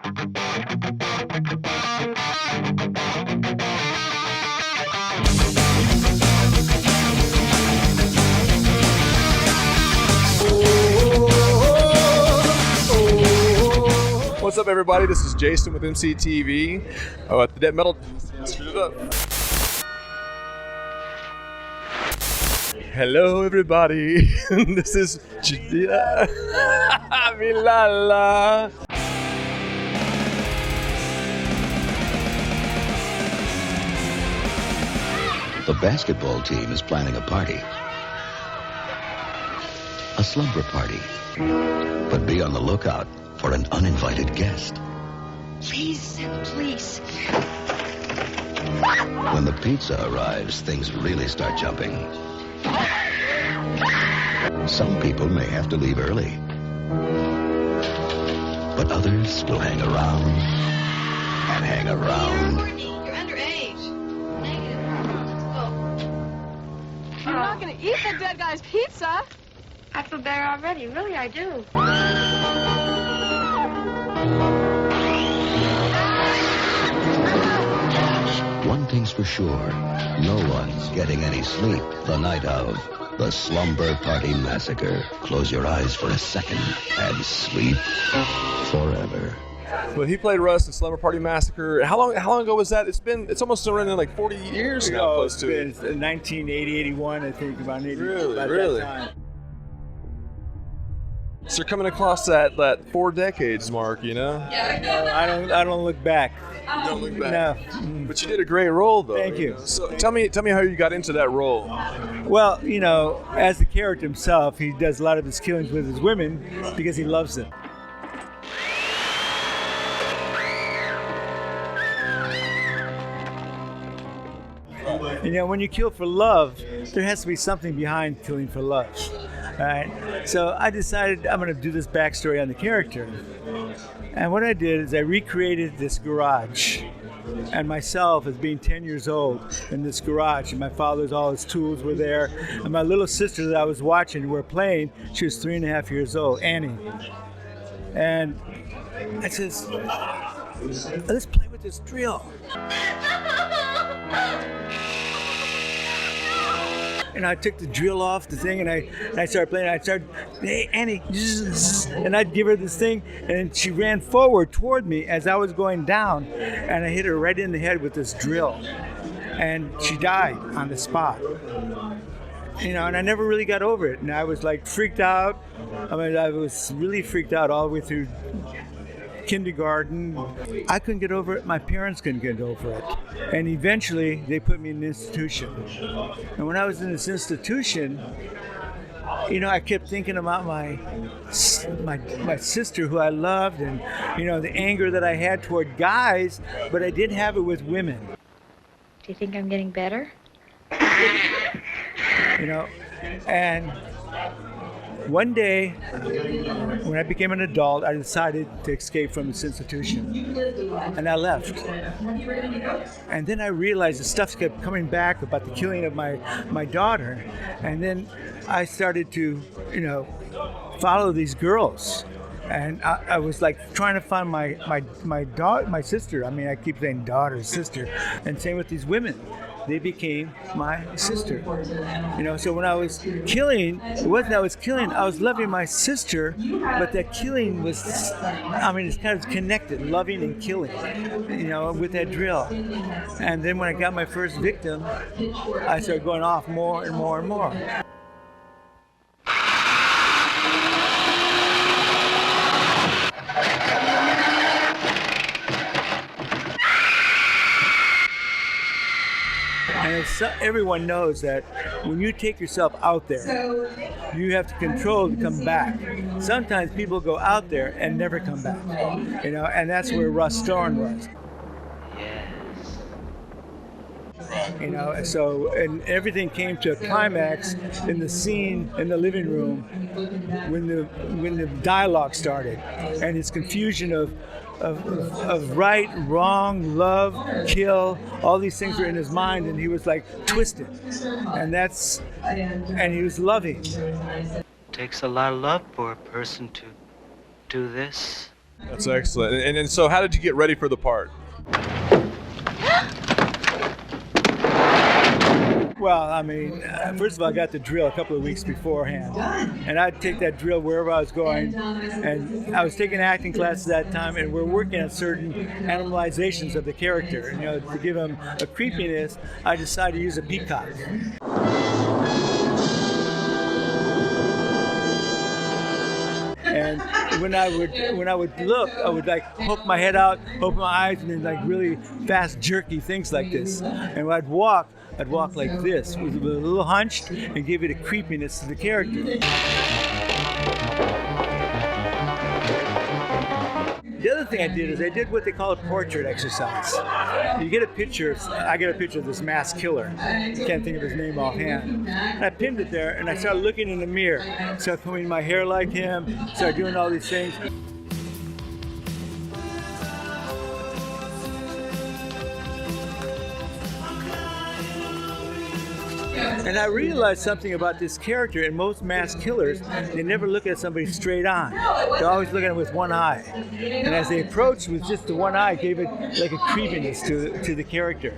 What's up, everybody? This is Jayson with MCTV. At the Dead Metal. Screwed it up. Hello, everybody. This is Villella. The basketball team is planning a party. A slumber party. But be on the lookout for an uninvited guest. Please, please. When the pizza arrives, things really start jumping. Some people may have to leave early. But others will hang around and hang around. You're underage. Negative. Let's go. You're not going to eat the dead guy's pizza. I feel better already. Really, I do. One thing's for sure, no one's getting any sleep the night of the Slumber Party Massacre. Close your eyes for a second and sleep forever. Well, he played Russ in Slumber Party Massacre. How long ago was that? It's almost running like 40 years now. Close to it. It's 1980, 81, I think, about 80. Really. So you're coming across that 4 decades mark, you know? I don't look back. You don't look back. No. But you did a great role, though. Thank you. So tell me how you got into that role. Well, you know, as the character himself, he does a lot of his killings with his women because he loves them. You know, when you kill for love, there has to be something behind killing for love. All right? So I decided I'm going to do this backstory on the character. And what I did is I recreated this garage and myself as being 10 years old in this garage. And my father's, all his tools were there. And my little sister that I was watching, were playing, she was 3.5 years old, Annie. And I says, let's play with this drill. And I took the drill off the thing, and I started playing. I started, hey, Annie, and I'd give her this thing, and she ran forward toward me as I was going down, and I hit her right in the head with this drill, and she died on the spot. You know, and I never really got over it, and I was like freaked out. I mean, I was really freaked out all the way through kindergarten. I couldn't get over it. My parents couldn't get over it. And eventually, they put me in an institution. And when I was in this institution, you know, I kept thinking about my sister who I loved, and, you know, the anger that I had toward guys, but I didn't have it with women. Do you think I'm getting better? You know, and one day, when I became an adult, I decided to escape from this institution, and I left. And then I realized the stuff kept coming back about the killing of my daughter, and then I started to, you know, follow these girls. And I was like trying to find my sister. I mean, I keep saying daughter, sister, and same with these women. They became my sister. You know, so when I was killing, it wasn't I was killing, I was loving my sister, but that killing was, I mean, it's kind of connected, loving and killing, you know, with that drill. And then when I got my first victim, I started going off more and more and more. And everyone knows that when you take yourself out there, you have to control to come back. Sometimes people go out there and never come back, you know, and that's where Russ Thorne was. Yes. You know, so, and everything came to a climax in the scene in the living room when the dialogue started, and his confusion of right, wrong, love, kill, all these things were in his mind, and he was like twisted, and he was loving. Takes a lot of love for a person to do this. That's excellent. And so how did you get ready for the part? Well, I mean, first of all, I got the drill a couple of weeks beforehand, and I'd take that drill wherever I was going. And I was taking acting classes at that time, and we're working on certain animalizations of the character. You know, to give him a creepiness, I decided to use a peacock. And when I would look, I would like poke my head out, open my eyes, and then like really fast, jerky things like this. And when I'd walk like this, with a little hunched, and give it a creepiness to the character. The other thing I did is I did what they call a portrait exercise. You get a picture, I get a picture of this masked killer. I can't think of his name offhand. And I pinned it there, and I started looking in the mirror. Started combing my hair like him, started doing all these things. And I realized something about this character. In most masked killers, they never look at somebody straight on. They're always looking at it with one eye. And as they approached with just the one eye, it gave it like a creepiness to the character.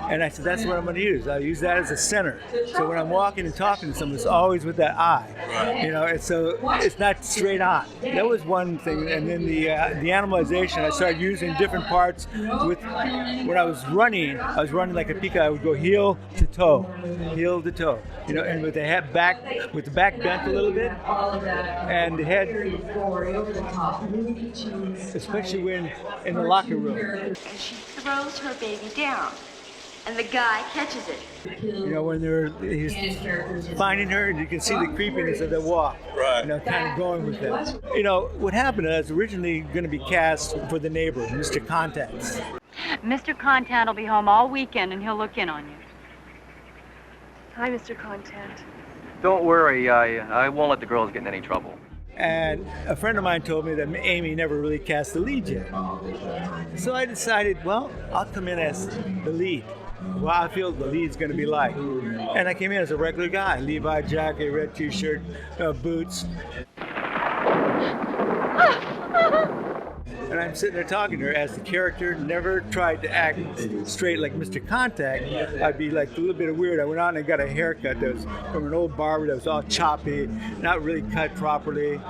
And I said, that's what I'm going to use. I'll use that as a center. So when I'm walking and talking to someone, it's always with that eye. You know, and so it's not straight on. That was one thing. And then the animalization, I started using different parts. When I was running like a peacock. I would go heel to toe. Heel to toe, you know, and with the head back, with the back bent a little bit, and the head, especially when in the locker room. And she throws her baby down, and the guy catches it. You know, when he's finding her, and you can see the creepiness of the walk. Right. You know, kind of going with that. You know, what happened is originally going to be cast for the neighbor, Mr. Contents. Mr. Contant will be home all weekend, and he'll look in on you. Hi, Mr. Content. Don't worry, I won't let the girls get in any trouble. And a friend of mine told me that Amy never really cast the lead yet. So I decided, well, I'll come in as the lead. What I feel the lead's going to be like. And I came in as a regular guy, Levi jacket, red t-shirt, boots. And I'm sitting there talking to her as the character never tried to act straight like Mr. Contact. I'd be like a little bit of weird. I went out and I got a haircut that was from an old barber that was all choppy, not really cut properly.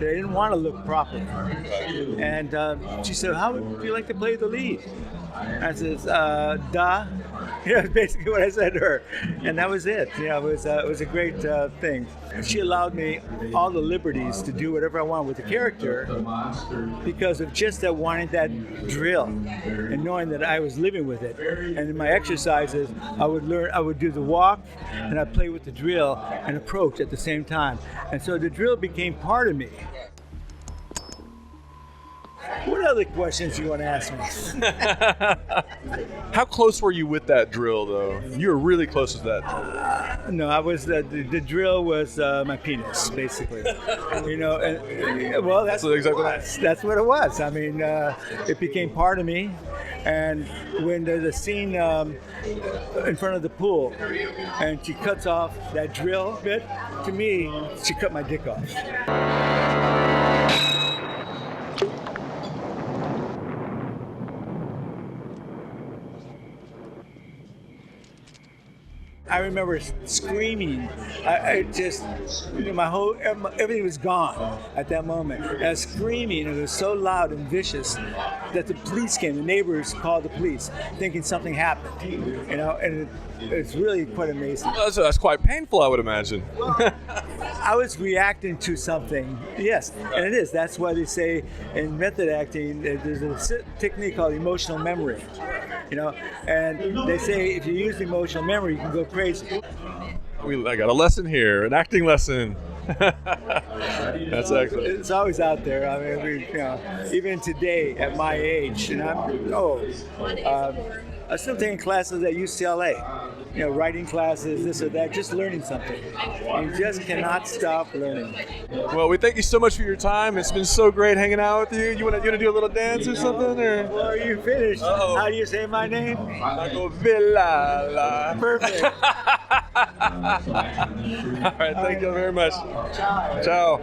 They didn't want to look proper. And she said, how would you like to play the lead? I says, duh. You know, basically what I said to her. And that was it. You know, it was a great thing. She allowed me all the liberties to do whatever I want with the character because of just that wanting that drill and knowing that I was living with it. And in my exercises, I would do the walk and I'd play with the drill and approach at the same time. And so the drill became part of me. What other questions do you want to ask me? How close were you with that drill, though? You were really close with that. No, I was. The drill was my penis, basically. You know, and well, that's what it was. I mean, it became part of me. And when there's a scene in front of the pool, and she cuts off that drill bit, to me, she cut my dick off. I remember screaming. I just, you know, everything was gone at that moment. And I was screaming, and it was so loud and vicious that the police came. The neighbors called the police, thinking something happened. You know, and it's really quite amazing. Well, that's quite painful, I would imagine. I was reacting to something, yes, and it is. That's why they say in method acting, there's a technique called emotional memory. You know, and they say if you use emotional memory, you can go crazy. I got a lesson here, an acting lesson. That's excellent. It's always out there. I mean, you know, even today at my age, and I'm still taking classes at UCLA. You know, writing classes, this or that, just learning something. You just cannot stop learning. Well, we thank you so much for your time. It's been so great hanging out with you. You want to do a little dance or something? Or? Well, are you finished? Uh-oh. How do you say my name? Michael Villella. Perfect. All right, thank you very much. Ciao.